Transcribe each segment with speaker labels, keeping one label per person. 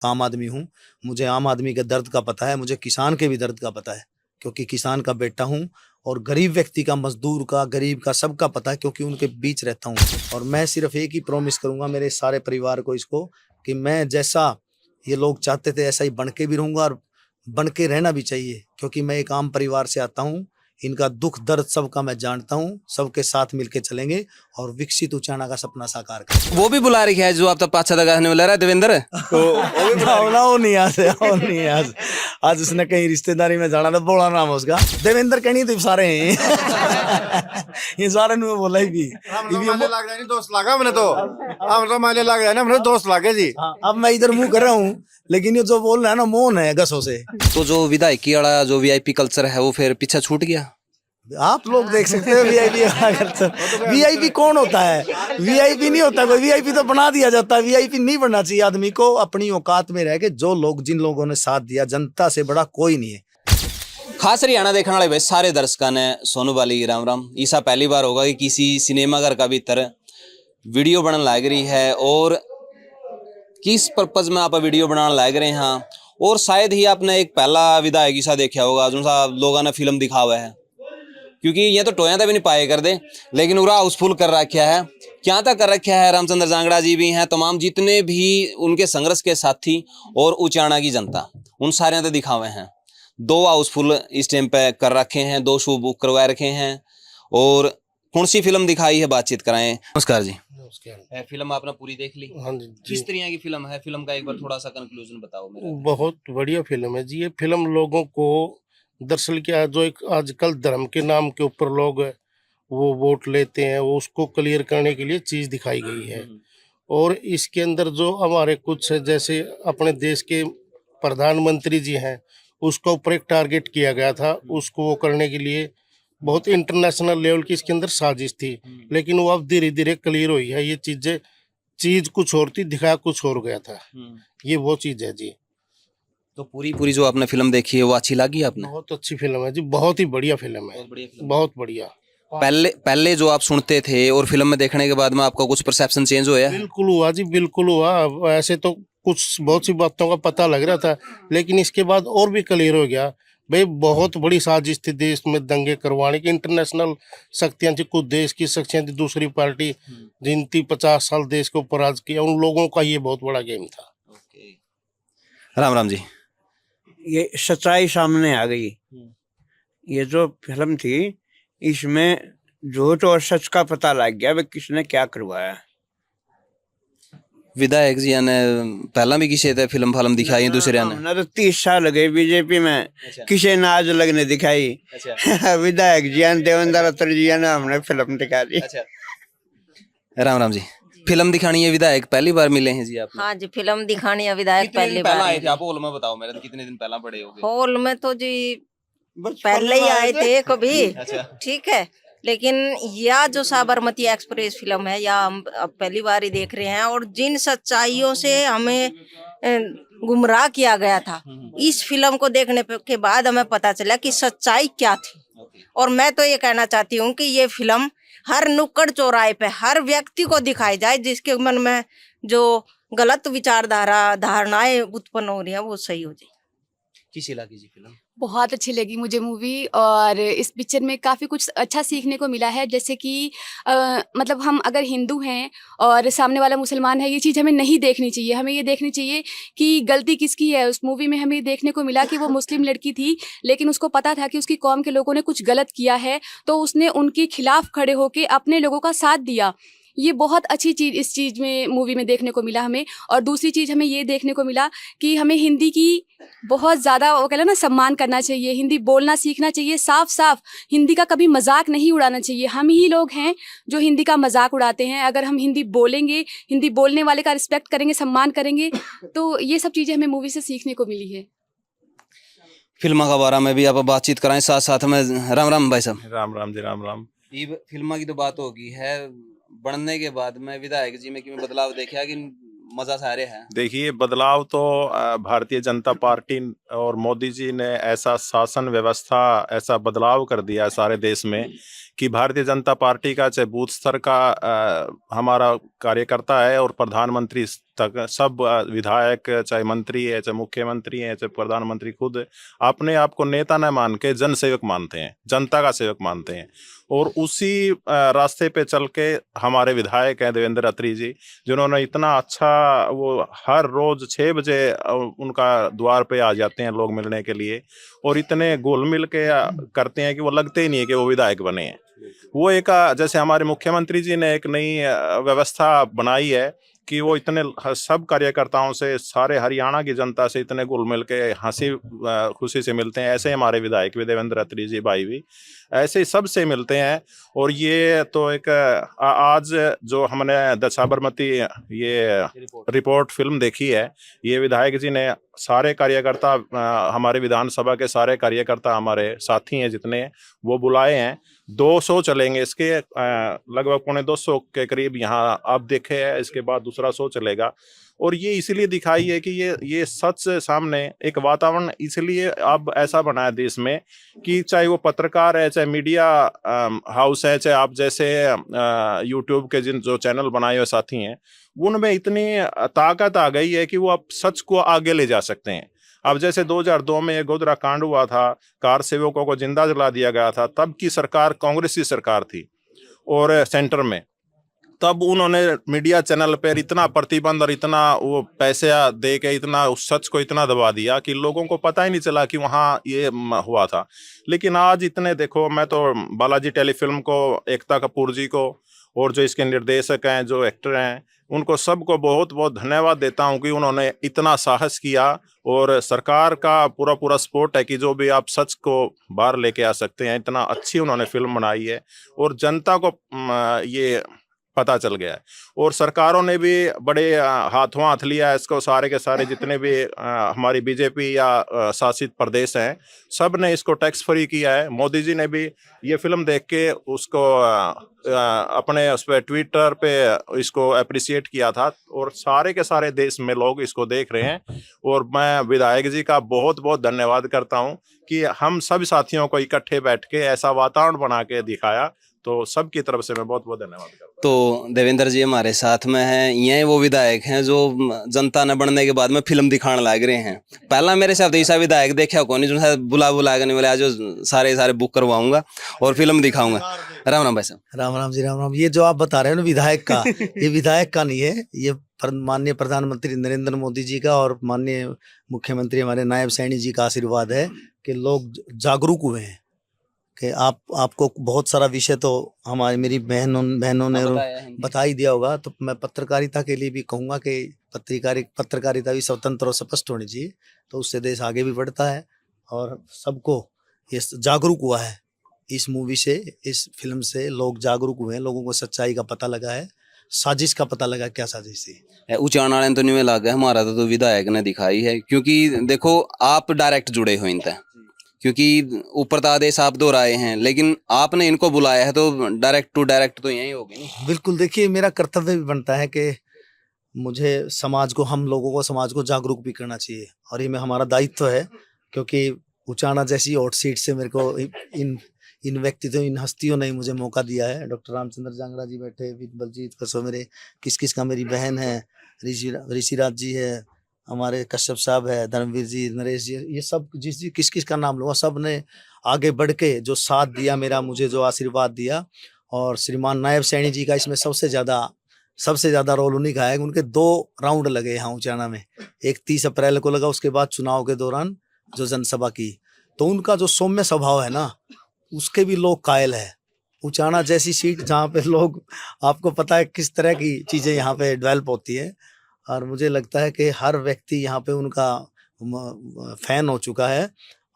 Speaker 1: आम आदमी हूँ, मुझे आम आदमी के दर्द का पता है, मुझे किसान के भी दर्द का पता है, क्योंकि किसान का बेटा हूँ। और गरीब व्यक्ति का, मजदूर का, गरीब का, सबका पता है, क्योंकि उनके बीच रहता हूँ। और मैं सिर्फ एक ही प्रॉमिस करूंगा मेरे सारे परिवार को इसको, कि मैं जैसा ये लोग चाहते थे ऐसा ही बन के भी रहूंगा, और बन के रहना भी चाहिए, क्योंकि मैं एक आम परिवार से आता हूँ। इनका दुख दर्द सबका मैं जानता हूँ, सबके साथ मिलके चलेंगे और विकसित उचाना का सपना साकार करेंगे।
Speaker 2: वो भी बुला रही है जो आप तब पाछा दगा वाला रहा देवेंद्र तो
Speaker 1: वो नहीं आज उसने कहीं रिश्तेदारी में जाना था, बोला नाम है उसका देवेंद्र कहनी तो सारे हैं। ये सारे ने बोला ही भी
Speaker 3: दोस्त लगा मैंने तो हम माले लग जाए ना, मेरे दोस्त लगे जी।
Speaker 1: अब मैं इधर मुंह कर रहा हूँ, लेकिन ये जो बोल रहा है ना मौन है गसों से।
Speaker 2: तो जो विधायकी वाला जो वीआईपी कल्चर है वो फिर पीछे छूट गया।
Speaker 1: आप लोग देख सकते हैं वीआईपी वाला कल्चर। वीआईपी कौन होता है? वीआईपी नहीं होता कोई, वीआईपी तो बना दिया जाता है। वीआईपी नहीं बनना चाहिए आदमी को, अपनी औकात में रह के जो लोग, जिन लोगों ने साथ दिया, जनता से बड़ा कोई नहीं है।
Speaker 2: खास हरियाणा देखने वाले भाई सारे दर्शकों ने सोनू बाली राम राम। ऐसा पहली बार होगा कि किसी सिनेमाघर का भीतर वीडियो बनने लग रही है, और किस पर्पज में आप वीडियो बनाने लग रहे हैं। और शायद ही आपने एक पहला विधायक ऐसा देखा होगा जो सा लोगों ने फिल्म दिखा हुआ है, क्योंकि ये तो टोया भी नहीं पाए कर दे, लेकिन पूरा हाउसफुल कर रखा है। क्या तक कर रखा है? रामचंद्र जांगड़ा जी भी हैं, तमाम जितने भी उनके संघर्ष के साथी और उचाना की जनता, उन सारे तो दिखा हुए हैं। 2 हाउसफुल इस टाइम पे कर रखे हैं, 2 शो बुक करवा रखे हैं। और कौन सी फिल्म दिखाई है, बातचीत कराएं। नमस्कार जी। नमस्कार। फिल्म आपने पूरी देख ली?
Speaker 3: हाँ जी।
Speaker 2: किस तरह की फिल्म है? फिल्म का एक बार थोड़ा सा कंक्लूजन बताओ मेरे।
Speaker 3: बहुत बढ़िया फिल्म है जी। ये फिल्म लोगों को दरअसल क्या, जो एक आजकल धर्म के नाम के ऊपर लोग वो वोट लेते हैं, वो उसको क्लियर करने के लिए चीज दिखाई गई है। और इसके अंदर जो हमारे कुछ जैसे अपने देश के प्रधानमंत्री जी हैं, उसका ऊपर एक टारगेट किया गया था, उसको वो करने के लिए बहुत इंटरनेशनल लेवल की इसके अंदर साजिश थी। लेकिन वो अब धीरे धीरे क्लियर हुई है। ये चीज कुछ और थी, दिखाया कुछ और गया था। ये वो चीज है जी।
Speaker 2: तो पूरी जो आपने फिल्म देखी है वो अच्छी लगी आपने?
Speaker 3: बहुत अच्छी फिल्म है जी, बहुत ही बढ़िया फिल्म है, बहुत बढ़िया।
Speaker 2: पहले जो आप सुनते थे और फिल्म में देखने के बाद में आपका कुछ परसेप्शन चेंज हुआ है?
Speaker 3: बिल्कुल हुआ जी, बिल्कुल हुआ। ऐसे तो कुछ बहुत सी बातों का पता लग रहा था, लेकिन इसके बाद और भी क्लियर हो गया भाई, बहुत बड़ी साजिश थी देश में दंगे करवाने की। इंटरनेशनल शक्तियां थी, कुछ देश की शक्तियां थी, दूसरी पार्टी जिनकी 50 साल देश के ऊपर राज किया, उन लोगों का ये बहुत बड़ा गेम था।
Speaker 2: राम राम जी।
Speaker 4: ये सच्चाई सामने आ गई। ये जो फिल्म थी इसमें झूठ और सच का पता लग गया वे किसने क्या करवाया।
Speaker 2: विधायक जी ने पहला भी किसी थे फिल्म दिखाई दूसरे ने?
Speaker 4: हमने तो 30 साल गए बीजेपी में।
Speaker 2: अच्छा।
Speaker 4: किसी ने आज लगने दिखाई।
Speaker 2: अच्छा।
Speaker 4: विधायक जी ने, देवेंद्र जी ने हमने फिल्म दिखा दी।
Speaker 2: अच्छा। राम राम जी। फिल्म दिखानी है विधायक पहली बार मिले हैं जी आप?
Speaker 5: हाँ जी, फिल्म दिखानी है विधायक पहली
Speaker 2: बार
Speaker 5: बार
Speaker 2: आए थे आप? हॉल में बताओ मेरे, कितने दिन पहला बड़े हो गए?
Speaker 5: हॉल में तो जी पहले ही आए थे कभी।
Speaker 2: अच्छा। ठीक
Speaker 5: है, लेकिन यह जो साबरमती एक्सप्रेस फिल्म है या हम अब पहली बार ही देख रहे हैं, और जिन सच्चाइयों से हमें गुमराह किया गया था, इस फिल्म को देखने के बाद हमें पता चला कि सच्चाई क्या थी। और मैं तो ये कहना चाहती हूँ कि ये फिल्म हर नुक्कड़ चौराहे पे हर व्यक्ति को दिखाई जाए, जिसके मन में जो गलत धारणाएं उत्पन्न हो रही है वो सही हो जाए।
Speaker 2: किसी लगी जी फिल्म?
Speaker 6: बहुत अच्छी लगी मुझे मूवी, और इस पिक्चर में काफ़ी कुछ अच्छा सीखने को मिला है। जैसे कि मतलब हम अगर हिंदू हैं और सामने वाला मुसलमान है, ये चीज़ हमें नहीं देखनी चाहिए। हमें ये देखनी चाहिए कि गलती किसकी है। उस मूवी में हमें देखने को मिला कि वो मुस्लिम लड़की थी, लेकिन उसको पता था कि उसकी कौम के लोगों ने कुछ गलत किया है, तो उसने उनके खिलाफ खड़े होकर अपने लोगों का साथ दिया। ये बहुत अच्छी चीज़ इस चीज़ में मूवी में देखने को मिला हमें। और दूसरी चीज़ हमें ये देखने को मिला कि हमें हिंदी की बहुत ज़्यादा वो कहते हैं ना सम्मान करना चाहिए, हिंदी बोलना सीखना चाहिए साफ साफ। हिंदी का कभी मजाक नहीं उड़ाना चाहिए। हम ही लोग हैं जो हिंदी का मजाक उड़ाते हैं। अगर हम हिंदी बोलेंगे, हिंदी बोलने वाले का रिस्पेक्ट करेंगे, सम्मान करेंगे, तो ये सब चीज़ें हमें मूवी से सीखने को मिली है।
Speaker 2: फिल्म का बारे में भी आप बातचीत कराएं साथ साथ में। राम राम भाई साहब।
Speaker 7: राम राम जी, राम राम।
Speaker 2: ये फिल्म की तो बात होगी है, बनने के बाद में विधायक जी में किमें बदलाव देखा कि मजा सारे है?
Speaker 7: देखिए, बदलाव तो भारतीय जनता पार्टी और मोदी जी ने ऐसा शासन व्यवस्था, ऐसा बदलाव कर दिया है सारे देश में कि भारतीय जनता पार्टी का चाहे बूथ स्तर का हमारा कार्यकर्ता है और प्रधानमंत्री तक सब विधायक, चाहे मंत्री है, चाहे मुख्यमंत्री है, चाहे प्रधानमंत्री खुद अपने आप को नेता न मान के जनसेवक मानते हैं, जनता का सेवक मानते हैं। और उसी रास्ते पे चल के हमारे विधायक हैं देवेंद्र अत्री जी, जिन्होंने इतना अच्छा, वो हर रोज 6 बजे उनका द्वार पे आ जाते हैं लोग मिलने के लिए, और इतने घुल मिल के करते हैं कि वो लगते ही नहीं है कि वो विधायक बने हैं। वो एक जैसे हमारे मुख्यमंत्री जी ने एक नई व्यवस्था बनाई है कि वो इतने सब कार्यकर्ताओं से, सारे हरियाणा की जनता से इतने घुल मिल के हंसी खुशी से मिलते हैं। ऐसे ही हमारे विधायक भी देवेंद्र अत्री जी भाई भी ऐसे ही सब से मिलते हैं। और ये तो एक आज जो हमने द साबरमती ये रिपोर्ट फिल्म देखी है, ये विधायक जी ने सारे कार्यकर्ता, हमारे विधानसभा के सारे कार्यकर्ता हमारे साथी हैं जितने, वो बुलाए हैं। 200 चलेंगे इसके, लगभग 250 के करीब यहाँ आप देखे हैं, इसके बाद दूसरा शो चलेगा। और ये इसीलिए दिखाई है कि ये सच सामने एक वातावरण इसलिए अब ऐसा बना है देश में कि चाहे वो पत्रकार है, चाहे मीडिया हाउस है, चाहे आप जैसे यूट्यूब के जिन जो चैनल बनाए हुए साथी हैं, उनमें इतनी ताकत आ गई है कि वो अब सच को आगे ले जा सकते हैं। अब जैसे 2002 में गोधरा कांड हुआ था, कार सेवकों को जिंदा जला दिया गया था, तब की सरकार कांग्रेस की सरकार थी और सेंटर में, तब उन्होंने मीडिया चैनल पर इतना प्रतिबंध और इतना वो पैसे दे के इतना उस सच को इतना दबा दिया कि लोगों को पता ही नहीं चला कि वहाँ ये हुआ था। लेकिन आज इतने देखो, मैं तो बालाजी टेलीफिल्म को, एकता कपूर जी को, और जो इसके निर्देशक हैं, जो एक्टर हैं, उनको सबको बहुत बहुत धन्यवाद देता हूं कि उन्होंने इतना साहस किया। और सरकार का पूरा पूरा सपोर्ट है कि जो भी आप सच को बाहर लेके आ सकते हैं। इतना अच्छी उन्होंने फिल्म बनाई है और जनता को ये पता चल गया है। और सरकारों ने भी बड़े हाथों हाथ लिया है इसको, सारे के सारे जितने भी हमारी बीजेपी या शासित प्रदेश हैं, सब ने इसको टैक्स फ्री किया है। मोदी जी ने भी ये फिल्म देख के उसको अपने उस पर ट्विटर पे इसको अप्रिशिएट किया था, और सारे के सारे देश में लोग इसको देख रहे हैं। और मैं विधायक जी का बहुत बहुत धन्यवाद करता हूं कि हम सब साथियों को इकट्ठे बैठ के ऐसा वातावरण बना के दिखाया, तो सबकी तरफ से मैं बहुत बहुत धन्यवाद करता हूं।
Speaker 2: तो देवेंद्र जी हमारे साथ में हैं, ये वो विधायक हैं जो जनता ने बनने के बाद में फिल्म दिखाने लग रहे हैं। पहला मेरे साथ ऐसा विधायक देखा कौन, जो बुला के नहीं बोले आज सारे बुक करवाऊंगा और फिल्म दिखाऊंगा। राम राम भाई साहब।
Speaker 1: राम राम जी, राम राम। ये जो आप बता रहे हो ना विधायक का, ये विधायक का नहीं है, ये माननीय प्रधानमंत्री नरेंद्र मोदी जी का और माननीय मुख्यमंत्री हमारे नायब सैनी जी का आशीर्वाद है कि लोग जागरूक हुए हैं। कि आपको बहुत सारा विषय तो हमारी मेरी बहनों ने बता ही दिया होगा। तो मैं पत्रकारिता के लिए भी कहूँगा कि पत्रकारिता भी स्वतंत्र और स्पष्ट होनी चाहिए, तो उससे देश आगे भी बढ़ता है। और सबको ये जागरूक हुआ है इस मूवी से, इस फिल्म से लोग जागरूक हुए हैं, लोगों को सच्चाई का पता लगा है, साजिश का पता लगा क्या साजिश थी।
Speaker 2: उचाण वाले तो नहीं लगा, हमारा तो विधायक ने दिखाई है। क्योंकि देखो आप डायरेक्ट जुड़े हो इनसे, क्योंकि ऊपर तो आदेश आप दोहराए हैं, लेकिन आपने इनको बुलाया है तो डायरेक्ट टू डायरेक्ट तो यही होगी नहीं।
Speaker 1: बिल्कुल, देखिए मेरा कर्तव्य भी बनता है कि मुझे समाज को, हम लोगों को, समाज को जागरूक भी करना चाहिए, और ये में हमारा दायित्व है। क्योंकि उचाना जैसी हॉट सीट से मेरे को इन व्यक्तित्व, इन हस्तियों ने मुझे मौका दिया है। डॉक्टर रामचंद्र जांगड़ा जी बैठे, बलजीत कसो, मेरे किस का मेरी बहन है, ऋषिराज जी है, हमारे कश्यप साहब है, धर्मवीर जी, नरेश जी, ये सब किस का नाम लूँगा, सब ने आगे बढ़ के जो साथ दिया मेरा, मुझे जो आशीर्वाद दिया। और श्रीमान नायब सैनी जी का इसमें सबसे ज़्यादा रोल उन्हीं का है। उनके 2 राउंड लगे यहाँ उचाना में, एक 30 अप्रैल को लगा, उसके बाद चुनाव के दौरान जो जनसभा की, तो उनका जो सौम्य स्वभाव है ना, उसके भी लोग कायल है। उचाना जैसी सीट जहाँ पे लोग, आपको पता है किस तरह की चीज़ें यहाँ पे डेवलप होती है, और मुझे लगता है कि हर व्यक्ति यहाँ पे उनका फैन हो चुका है।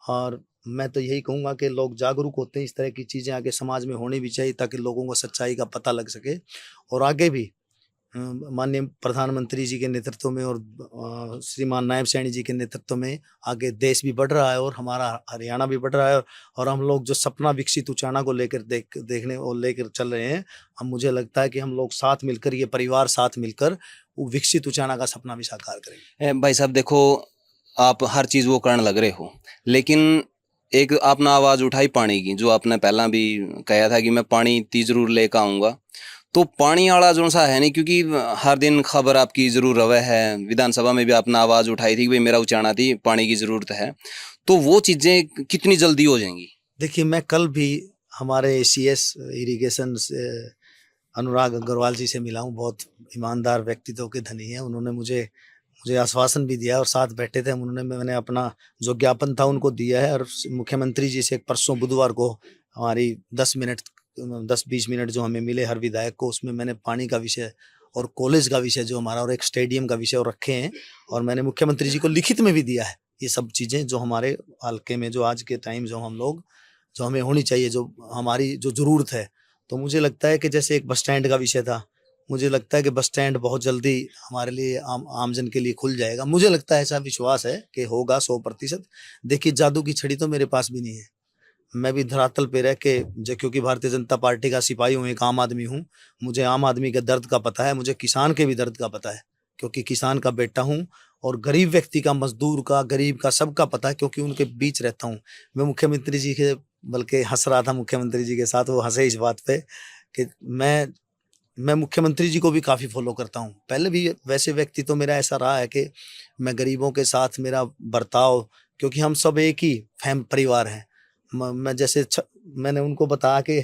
Speaker 1: और मैं तो यही कहूँगा कि लोग जागरूक होते हैं, इस तरह की चीज़ें आगे समाज में होनी भी चाहिए, ताकि लोगों को सच्चाई का पता लग सके। और आगे भी माननीय प्रधानमंत्री जी के नेतृत्व में और श्रीमान नायब सैनी जी के नेतृत्व में आगे देश भी बढ़ रहा है और हमारा हरियाणा भी बढ़ रहा है। और हम लोग जो सपना विकसित उचाना को लेकर देखने और लेकर चल रहे हैं, हम मुझे लगता है कि हम लोग साथ मिलकर, ये परिवार साथ मिलकर वो विकसित उचाना का सपना भी साकार करेंगे।
Speaker 2: भाई साहब देखो, आप हर चीज़ वो करने लग रहे हो, लेकिन एक आपने आवाज़ उठाई पानी की, जो आपने पहला भी कहा था कि मैं पानी इतनी जरूर लेकर आऊँगा। तो पानी वाला जो सा है नहीं, क्योंकि हर दिन खबर आपकी जरूर रवे है, विधानसभा में भी आपने आवाज उठाई थी कि भाई मेरा उचाना थी, पानी की जरूरत है, तो वो चीजें कितनी जल्दी हो जाएंगी?
Speaker 1: देखिए, मैं कल भी हमारे सीएस इरिगेशन से अनुराग अग्रवाल जी से मिला हूँ। बहुत ईमानदार व्यक्तित्व के धनी हैं। उन्होंने मुझे आश्वासन भी दिया और साथ बैठे थे। मैंने अपना जो ज्ञापन था उनको दिया है और मुख्यमंत्री जी से परसों बुधवार को हमारी 10-20 मिनट जो हमें मिले हर विधायक को, उसमें मैंने पानी का विषय और कॉलेज का विषय जो हमारा और एक स्टेडियम का विषय और रखे हैं, और मैंने मुख्यमंत्री जी को लिखित में भी दिया है ये सब चीज़ें जो हमारे हल्के में जो आज के टाइम जो हमें होनी चाहिए, जो हमारी जो ज़रूरत है। तो मुझे लगता है कि जैसे एक बस स्टैंड का विषय था, मुझे लगता है कि बस स्टैंड बहुत जल्दी हमारे लिए आमजन के लिए खुल जाएगा। मुझे लगता है, ऐसा विश्वास है कि होगा 100%। देखिए, जादू की छड़ी तो मेरे पास भी नहीं है। मैं भी धरातल पे रह के क्योंकि भारतीय जनता पार्टी का सिपाही हूँ, एक आम आदमी हूँ। मुझे आम आदमी के दर्द का पता है, मुझे किसान के भी दर्द का पता है, क्योंकि किसान का बेटा हूँ। और गरीब व्यक्ति का, मजदूर का, गरीब का, सबका पता है, क्योंकि उनके बीच रहता हूँ। मैं मुख्यमंत्री जी के, बल्कि हंस रहा था मुख्यमंत्री जी के साथ, वो हंसे इस बात पे कि मैं मुख्यमंत्री जी को भी काफ़ी फॉलो करता हूँ। पहले भी वैसे व्यक्ति तो मेरा ऐसा रहा है कि मैं गरीबों के साथ मेरा बर्ताव, क्योंकि हम सब एक ही परिवार हैं। मैं जैसे मैंने उनको बताया कि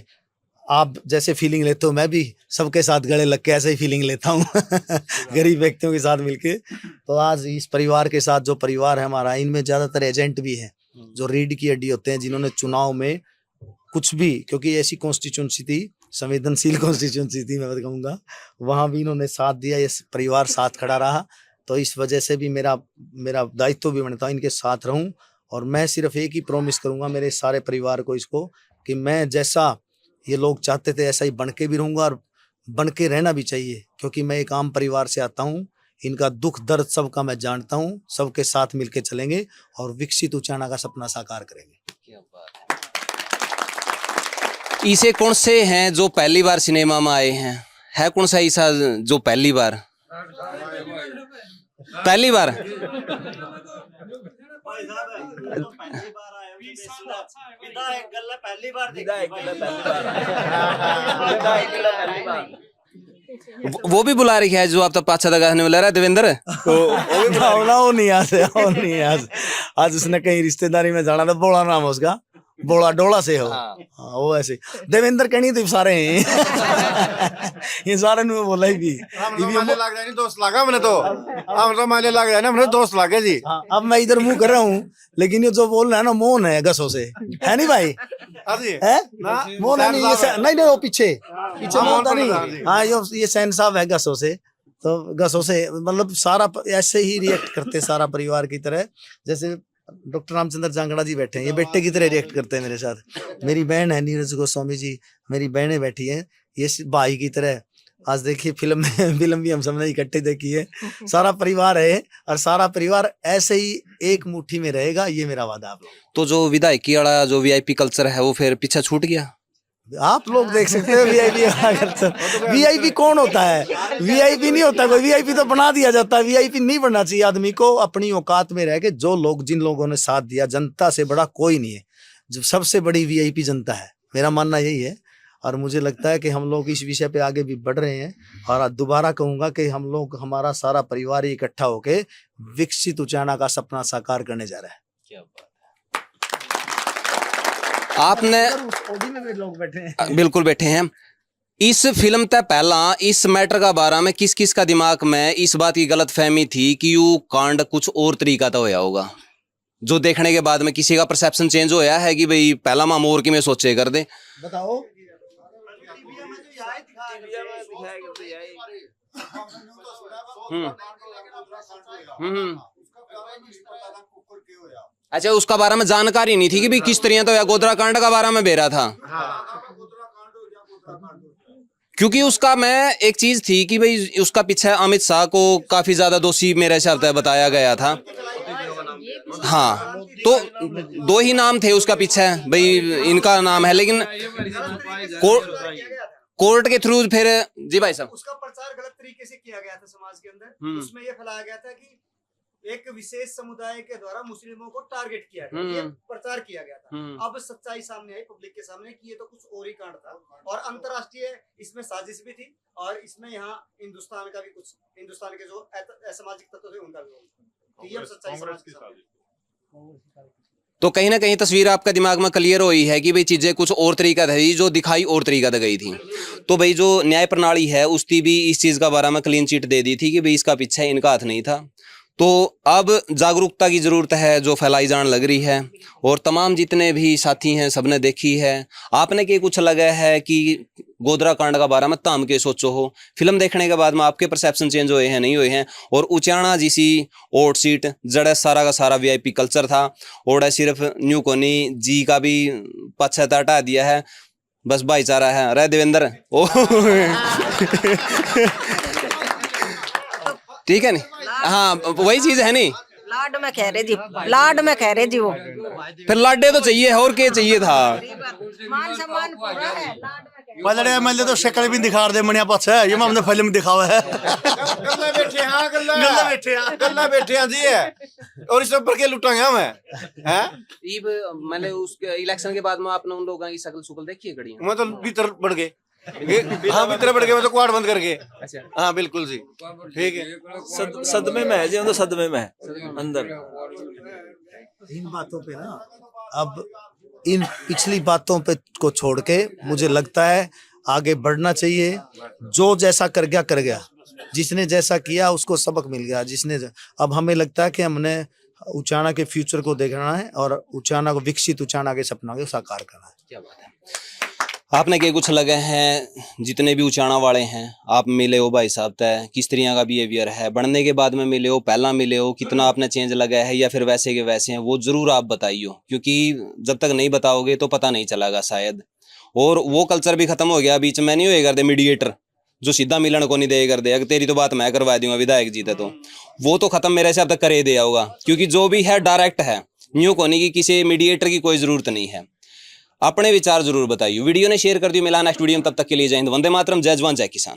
Speaker 1: आप जैसे फीलिंग लेते हो, मैं भी सबके साथ गले लग के ऐसे ही फीलिंग लेता हूँ गरीब व्यक्तियों के साथ मिलके। तो आज इस परिवार के साथ, जो परिवार है हमारा, इनमें ज़्यादातर एजेंट भी हैं जो रीढ़ की हड्डी होते हैं, जिन्होंने चुनाव में कुछ भी, क्योंकि ऐसी कॉन्स्टिट्यूंसी थी, संवेदनशील कॉन्स्टिट्यूंसी थी, मैं कहूँगा, वहाँ भी इन्होंने साथ दिया, ये परिवार साथ खड़ा रहा। तो इस वजह से भी मेरा दायित्व भी बनता है इनके साथ रहूं। और मैं सिर्फ एक ही प्रॉमिस करूंगा मेरे सारे परिवार को इसको, कि मैं जैसा ये लोग चाहते थे ऐसा ही बन के भी रहूंगा, और बन के रहना भी चाहिए, क्योंकि मैं एक आम परिवार से आता हूँ। इनका दुख दर्द सबका मैं जानता हूँ। सबके साथ मिलके चलेंगे और विकसित उचाना का सपना साकार करेंगे।
Speaker 2: क्या बात है। इसे कौन से हैं जो पहली बार सिनेमा में आए हैं? है कौन सा ऐसा जो पहली बार वो भी बुला रही है जो आप तो पाछा दगाने वाला है देवेंद्र तो
Speaker 1: वो नहीं आज उसने कहीं रिश्तेदारी में जाना था, बोला नाम है उसका, बोला डोला से हो। हाँ, वो ऐसे देवेंद्र कहनी तो सारे हैं ये सारे ने बोला ही भी
Speaker 8: लग जाए दोस्त लगा मैंने तो अब तो मैंने लग जाए ना, मैंने दोस्त लगे जी।
Speaker 1: हाँ, अब मैं इधर मुंह कर रहा हूँ, लेकिन ये जो बोल रहा है ना, मोहन है गसों से, है नहीं भाई? है मोहन है? नहीं वो पीछे मोहन था नहीं। हाँ, ये सैन साहब है गसों से। तो गसों से मतलब सारा ऐसे ही रिएक्ट करते सारा परिवार की तरह, जैसे डॉक्टर रामचंद्र जांगड़ा जी बैठे हैं, ये बेटे की तरह रिएक्ट करते हैं मेरे साथ। मेरी बहन है नीरज गोस्वामी जी, मेरी बहनें बैठी हैं, ये भाई की तरह। आज देखिए फिल्म भी हम सबने इकट्ठे देखी है, सारा परिवार है, और सारा परिवार ऐसे ही एक मुट्ठी में रहेगा, ये मेरा वादा आप लोग।
Speaker 2: तो जो विधायकी वाला जो वीआईपी कल्चर है वो फिर पीछे छूट गया?
Speaker 1: आप लोग देख सकते हो वीआईपी कल्चर। वीआईपी कौन होता है? वीआईपी नहीं होता कोई, वीआईपी तो बना दिया जाता है। वीआईपी नहीं बनना चाहिए आदमी को, अपनी औकात में रह के जिन लोगों ने साथ दिया, जनता से बड़ा कोई नहीं है, जो सबसे बड़ी वीआईपी जनता है, मेरा मानना यही है। और मुझे लगता है कि हम लोग इस विषय पे आगे भी बढ़ रहे हैं, और दोबारा कहूंगा कि हम लोग, हमारा सारा परिवार इकट्ठा होके विकसित उचाना का सपना साकार करने जा रहा है।
Speaker 2: क्या बात है। आपने
Speaker 1: लोग बैठे हैं,
Speaker 2: बिल्कुल बैठे हैं। इस फिल्म तक पहला इस मैटर का बारे में किस किस का दिमाग में इस बात की गलत फहमी थी कि यू कांड कुछ और तरीका तो होया होगा, जो देखने के बाद में किसी का परसेप्शन चेंज होया है कि भाई पहला माम और की में सोचे कर दे?
Speaker 1: बताओ।
Speaker 2: अच्छा, उसका बारे में जानकारी नहीं थी कि भाई किस तरह तो या गोदरा कांड का बारे में बेरा था? क्योंकि उसका मैं एक चीज थी कि भाई उसका पीछे अमित शाह को काफी ज्यादा दोषी मेरे हिसाब से बताया गया था। हाँ, तो 2 ही नाम थे उसका पीछे, भाई इनका नाम है, लेकिन कोर्ट के थ्रू फिर जी भाई साहब
Speaker 9: उसका प्रचार गलत तरीके से किया गया था समाज के अंदर। उसमें ये फैलाया गया था कि एक विशेष समुदाय के द्वारा मुस्लिमों को टारगेट किया गया, ये प्रचार किया गया था। अब सच्चाई सामने आई पब्लिक के सामने कि ये तो कुछ और ही कांड था और अंतर्राष्ट्रीय इसमें साजिश भी थी और इसमें यहाँ हिंदुस्तान का भी कुछ, हिंदुस्तान के जो असामाजिक तत्व थे उनका भी, ये अब सच्चाई समाज के सामने।
Speaker 2: तो कहीं ना कहीं तस्वीर आपका दिमाग में क्लियर हुई है कि भाई चीजें कुछ और तरीका थी, जो दिखाई और तरीका से गई थी। तो भाई जो न्याय प्रणाली है उसकी भी इस चीज का बारे में क्लीन चिट दे दी थी कि भाई इसका पीछे इनका हाथ नहीं था। तो अब जागरूकता की जरूरत है जो फैलाई जाने लग रही है और तमाम जितने भी साथी हैं सबने देखी है। आपने के कुछ लगा है कि गोधरा कांड का बारे में ताम के सोचो हो, फिल्म देखने के बाद में आपके परसेप्शन चेंज हुए हैं नहीं हुए हैं? और उचाना जैसी ओट सीट जड़े सारा का सारा वीआईपी कल्चर था और सिर्फ न्यू कोनी जी का भी पछता हटा दिया है, बस भाईचारा है। रे देवेंद्र ओ ठीक है नहीं, हाँ वही चीज है नहीं,
Speaker 5: लाड में कह रहे जी, लाड में कह रहे जी वो।
Speaker 2: फिर लाडे तो चाहिए और क्या चाहिए था?
Speaker 5: मान सम्मान पूरा है, लाड में कह रहे।
Speaker 8: बदले एमएलए तो शक्ल भी दिखा दे मनिया पास है, ये हमने फिल्म दिखावा है। गल्ला बैठे हाँ, गल्ला बैठे हाँ, गल्ला बैठे हाँ जी है और इस पर के लुटांगे हम हैं।
Speaker 2: मैंने उस इलेक्शन के बाद में आपने उन लोगों की शकल सुकल देखी है कड़ी?
Speaker 8: मैं तो भीतर बढ़ गए, हाँ भीतर बढ़ गए, मैं तो क्वाड बंद करके।
Speaker 2: अच्छा
Speaker 8: हाँ बिल्कुल जी, ठीक है।
Speaker 10: सदमे में है जी, हम तो सदमे में है अंदर।
Speaker 1: इन बातों पे ना, अब इन पिछली बातों पे को छोड़ के मुझे लगता है आगे बढ़ना चाहिए। जो जैसा कर गया, जिसने जैसा किया उसको सबक मिल गया। अब हमें लगता है कि हमने उचाना के फ्यूचर को देखना है और उचाना को, विकसित उचाना के सपना को साकार करना है।
Speaker 2: क्या बात है। आपने के कुछ लगे हैं जितने भी उचाना वाले हैं, आप मिले हो भाई साहब तय किस तरह का बिहेवियर है, बढ़ने के बाद में मिले हो, पहला मिले हो, कितना आपने चेंज लगा है या फिर वैसे के वैसे हैं, वो जरूर आप बताइए, क्योंकि जब तक नहीं बताओगे तो पता नहीं चलेगा शायद। और वो कल्चर भी खत्म हो गया, बीच में नहीं होए करते मीडिएटर जो सीधा मिलन को नहीं दे कर दे, अगर तेरी तो बात मैं करवा दूंगा विधायक जी तो वो तो खत्म मेरे से अब तक करे दिया होगा, क्योंकि जो भी है डायरेक्ट है, न्यू कोनी की किसी मीडिएटर की कोई जरूरत नहीं है। अपने विचार जरूर बताइए, वीडियो ने शेयर कर दियो। मिला नेक्स्ट वीडियो में, तब तक के लिए जय हिंद, वंदे मातरम, जय जवान जय किसान।